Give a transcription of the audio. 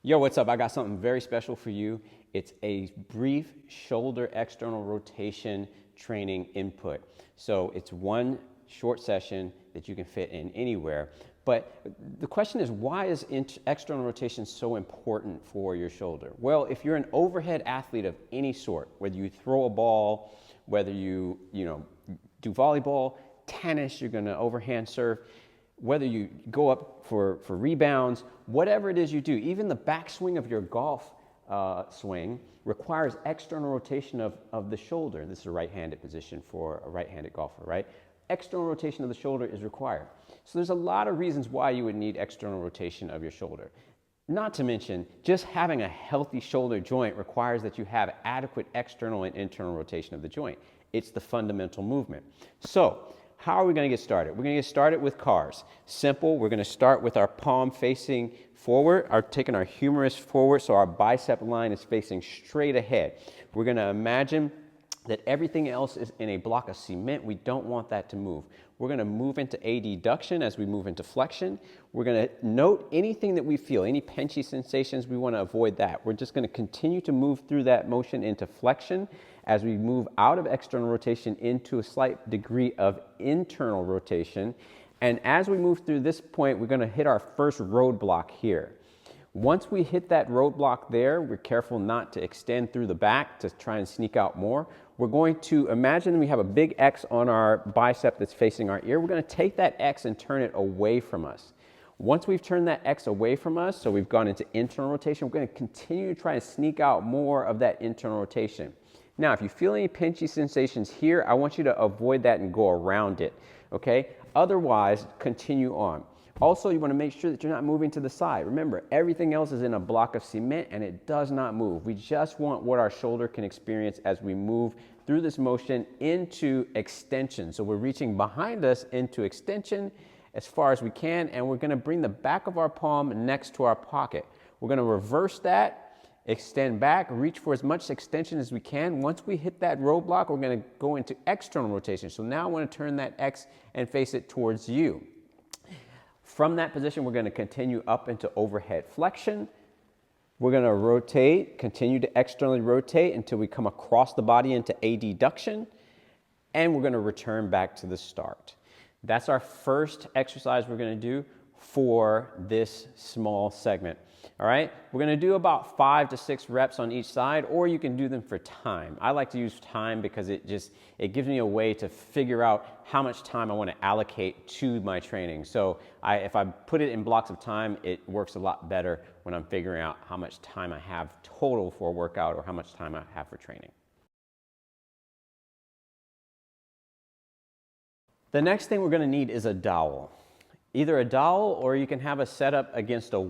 Yo, what's up? I got something very special for you. It's a brief shoulder external rotation training input. So it's one short session that you can fit in anywhere. But the question is, why is external rotation so important for your shoulder? Well, if you're an overhead athlete of any sort, whether you throw a ball, whether you do volleyball, tennis, you're gonna overhand serve, whether you go up for rebounds, whatever it is you do, even the backswing of your golf swing requires external rotation of the shoulder. This is a right-handed position for a right-handed golfer, right? External rotation of the shoulder is required. So there's a lot of reasons why you would need external rotation of your shoulder. Not to mention, just having a healthy shoulder joint requires that you have adequate external and internal rotation of the joint. It's the fundamental movement. So, how are we going to get started? We're going to get started with cars. Simple. We're going to start with our palm facing forward, taking our humerus forward so our bicep line is facing straight ahead. We're going to imagine that everything else is in a block of cement. We don't want that to move. We're going to move into adduction as we move into flexion. We're going to note anything that we feel, any pinchy sensations, we want to avoid that. We're just going to continue to move through that motion into flexion as we move out of external rotation into a slight degree of internal rotation. And as we move through this point, we're going to hit our first roadblock here. Once we hit that roadblock there, we're careful not to extend through the back to try and sneak out more. We're going to imagine we have a big X on our bicep that's facing our ear. We're going to take that X and turn it away from us. Once we've turned that X away from us, so we've gone into internal rotation, we're going to continue to try and sneak out more of that internal rotation. Now, if you feel any pinchy sensations here, I want you to avoid that and go around it, okay? Otherwise, continue on. Also, you want to make sure that you're not moving to the side. Remember, everything else is in a block of cement and it does not move. We just want what our shoulder can experience as we move through this motion into extension. So we're reaching behind us into extension as far as we can, and we're going to bring the back of our palm next to our pocket. We're going to reverse that, extend back, reach for as much extension as we can. Once we hit that roadblock, we're going to go into external rotation. So now I want to turn that X and face it towards you. From that position, we're going to continue up into overhead flexion. We're going to rotate, continue to externally rotate until we come across the body into adduction, and we're going to return back to the start. That's our first exercise we're going to do for this small segment. All right, we're going to do about 5 to 6 reps on each side, or you can do them for time. I like to use time because it gives me a way to figure out how much time I want to allocate to my training. So if I put it in blocks of time, it works a lot better when I'm figuring out how much time I have total for a workout or how much time I have for training. The next thing we're going to need is a dowel. Either a dowel or you can have a setup against a